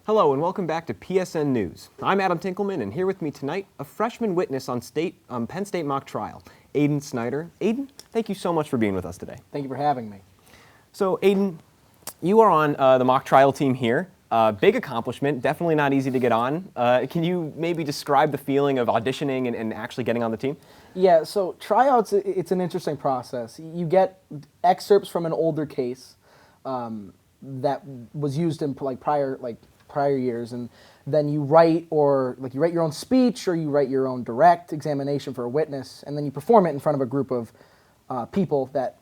Hello and welcome back to PSN News. I'm Adam Tinkelman, and here with me tonight, a freshman witness on Penn State Mock Trial, Aiden Snyder. Aiden, thank you so much for being with us today. Thank you for having me. So Aiden, you are on the mock trial team here. Big accomplishment, definitely not easy to get on. Can you maybe describe the feeling of auditioning and actually getting on the team? Yeah, so tryouts, it's an interesting process. You get excerpts from an older case that was used in prior years, and then you write your own speech, or you write your own direct examination for a witness, and then you perform it in front of a group of people that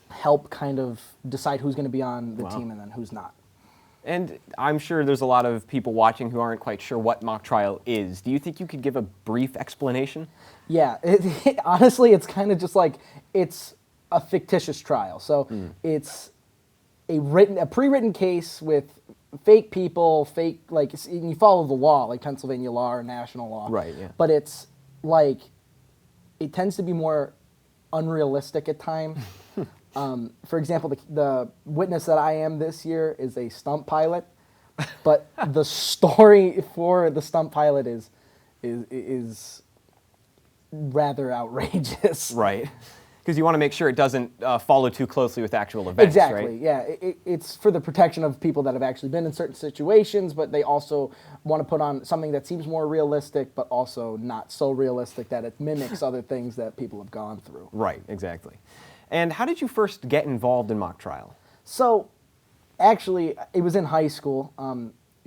help kind of decide who's going to be on the team and then who's not. And I'm sure there's a lot of people watching who aren't quite sure what mock trial is. Do you think you could give a brief explanation? Yeah, honestly, it's kind of just like, it's a fictitious trial. So it's a pre-written case with fake people, and you follow the law, like Pennsylvania law or national law. Right, yeah. But it's like, it tends to be more unrealistic at times. For example, the witness that I am this year is a stunt pilot, but the story for the stunt pilot is rather outrageous. Right. Because you want to make sure it doesn't follow too closely with actual events, exactly, right? Yeah. It's for the protection of people that have actually been in certain situations, but they also want to put on something that seems more realistic, but also not so realistic that it mimics other things that people have gone through. Right, exactly. And how did you first get involved in mock trial? So, actually, it was in high school.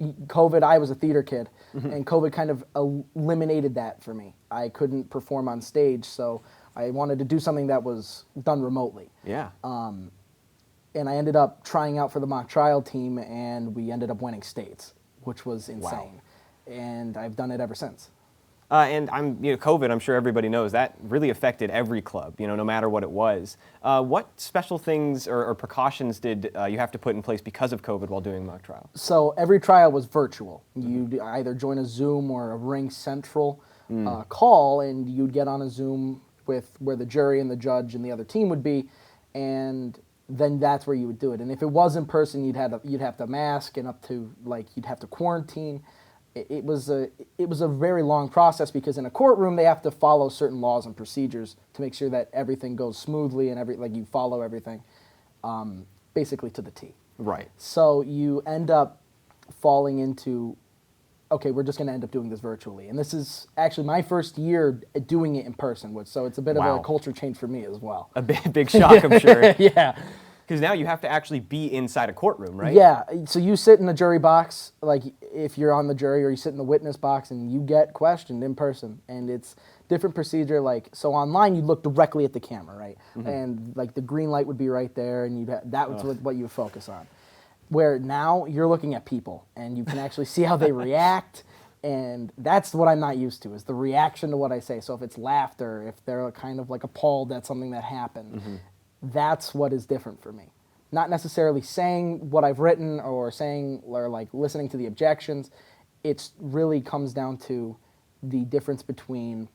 COVID, I was a theater kid, and COVID kind of eliminated that for me. I couldn't perform on stage, so I wanted to do something that was done remotely. Yeah. And I ended up trying out for the mock trial team, and we ended up winning states, which was insane. Wow. And I've done it ever since. And COVID, I'm sure everybody knows, that really affected every club, no matter what it was. What special things or precautions did you have to put in place because of COVID while doing mock trial? So every trial was virtual. You'd either join a Zoom or a Ring Central call, and you'd get on a Zoom with where the jury and the judge and the other team would be, and then that's where you would do it. And if it was in person, you'd have to mask, and up to you'd have to quarantine. It was a very long process, because in a courtroom they have to follow certain laws and procedures to make sure that everything goes smoothly and you follow everything basically to the T. Right. So you end up falling into, okay, we're just going to end up doing this virtually. And this is actually my first year doing it in person, so it's a bit of a culture change for me as well. A big shock, I'm sure. Yeah. Because now you have to actually be inside a courtroom, right? Yeah, so you sit in the jury box, if you're on the jury, or you sit in the witness box, and you get questioned in person. And it's different procedure, so online you look directly at the camera, right? And the green light would be right there, and that was what you would focus on. Where now you're looking at people, and you can actually see how they react, and that's what I'm not used to, is the reaction to what I say. So if it's laughter, if they're kind of appalled at something that happened, that's what is different for me. Not necessarily saying what I've written or listening to the objections. It really comes down to the difference between,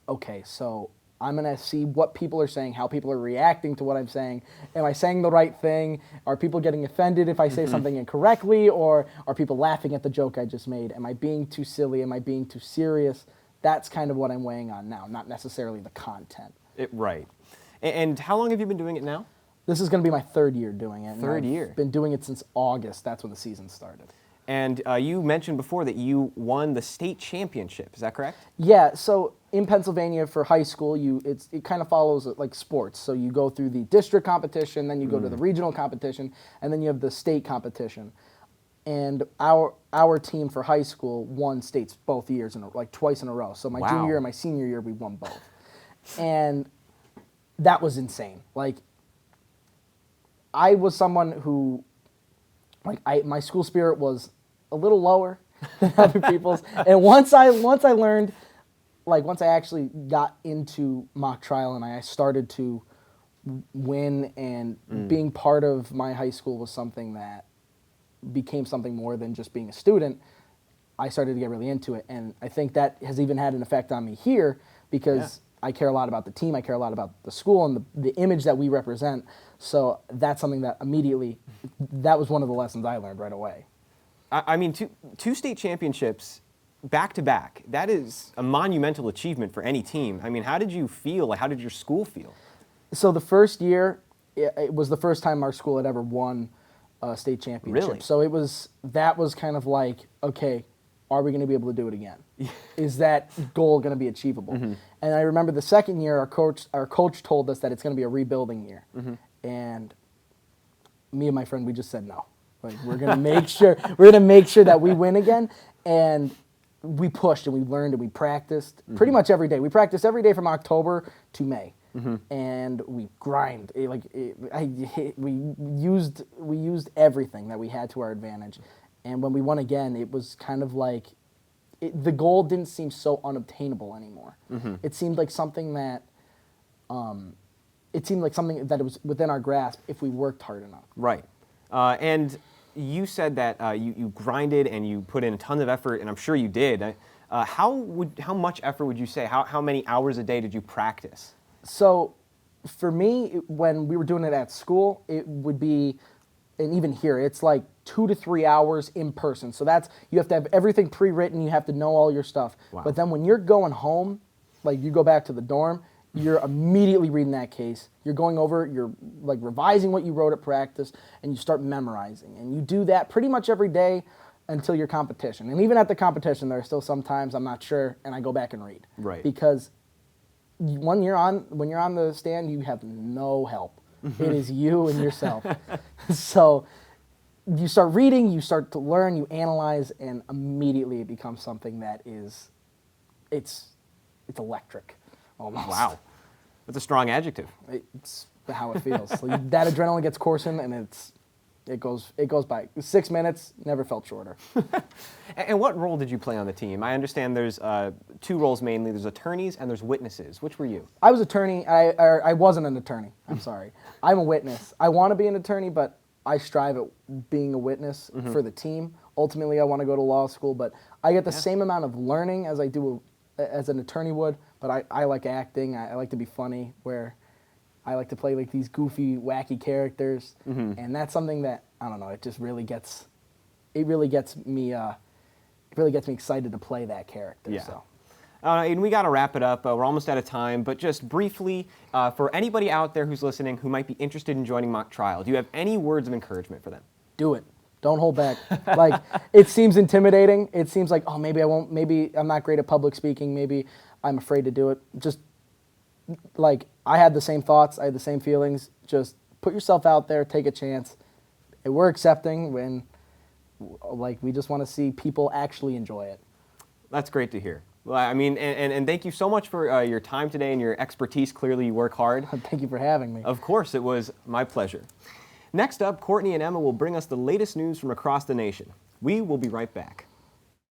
okay, so I'm going to see what people are saying, how people are reacting to what I'm saying. Am I saying the right thing? Are people getting offended if I say something incorrectly? Or are people laughing at the joke I just made? Am I being too silly? Am I being too serious? That's kind of what I'm weighing on now, not necessarily the content. Right. And how long have you been doing it now? This is going to be my third year doing it. Third year. I've been doing it since August. That's when the season started. And you mentioned before that you won the state championship. Is that correct? Yeah. So in Pennsylvania for high school, it kind of follows like sports. So you go through the district competition, then you go to the regional competition, and then you have the state competition. And our team for high school won states both years, twice in a row. So my junior year and my senior year, we won both. And that was insane. I was someone who, my school spirit was a little lower than other people's. And once I learned, once I actually got into mock trial and I started to win, and being part of my high school was something that became something more than just being a student, I started to get really into it. And I think that has even had an effect on me here, because I care a lot about the team, I care a lot about the school and the image that we represent. So that's something that immediately, that was one of the lessons I learned right away. I mean, two state championships back to back. That is a monumental achievement for any team. I mean, how did you feel? Like, how did your school feel? So the first year, it was the first time our school had ever won a state championship. Really? So that was kind of like, okay, are we going to be able to do it again? Is that goal going to be achievable? Mm-hmm. And I remember the second year, our coach told us that it's going to be a rebuilding year, Mm-hmm. and me and my friend, we just said no. Like, we're going to make sure that we win again. And we pushed and we learned and we practiced pretty much every day. We practiced every day from October to May. Mm-hmm. And we grind. We used everything that we had to our advantage. And when we won again, it was kind of like the goal didn't seem so unobtainable anymore. Mm-hmm. It seemed like something that it was within our grasp if we worked hard enough. Right. And you said that you grinded and you put in tons of effort, and I'm sure you did. How much effort would you say? How many hours a day did you practice? So for me, when we were doing it at school, it would be, and even here, it's like 2 to 3 hours in person. So you have to have everything pre-written, you have to know all your stuff. Wow. But then when you're going home, like you go back to the dorm, you're immediately reading that case. You're going over, you're like revising what you wrote at practice, and you start memorizing. And you do that pretty much every day until your competition. And even at the competition, there are still some times I'm not sure, and I go back and read. Right. Because when you're on the stand, you have no help. It is you and yourself. So you start reading, you start to learn, you analyze, and immediately it becomes something that it's electric, almost. Wow. That's a strong adjective. It's how it feels. Like, that adrenaline gets coursing, and it goes by. 6 minutes, never felt shorter. And what role did you play on the team? I understand there's 2 roles mainly. There's attorneys and there's witnesses. Which were you? I was attorney. I wasn't an attorney. I'm sorry. I'm a witness. I want to be an attorney, but I strive at being a witness for the team. Ultimately, I want to go to law school, but I get the same amount of learning as I do as an attorney would, but I like acting. I like to be funny, where I like to play like these goofy, wacky characters, and that's something that, I don't know, it really gets me excited to play that character. Yeah. So. And we got to wrap it up. We're almost out of time, but just briefly, for anybody out there who's listening who might be interested in joining mock trial, do you have any words of encouragement for them? Do it. Don't hold back. Like, it seems intimidating. It seems like, oh, maybe I won't. Maybe I'm not great at public speaking. Maybe I'm afraid to do it. Just, like, I had the same thoughts. I had the same feelings. Just put yourself out there. Take a chance. And we're accepting when, like, we just want to see people actually enjoy it. That's great to hear. Well, I mean, and thank you so much for your time today and your expertise. Clearly, you work hard. Thank you for having me. Of course, it was my pleasure. Next up, Courtney and Emma will bring us the latest news from across the nation. We will be right back.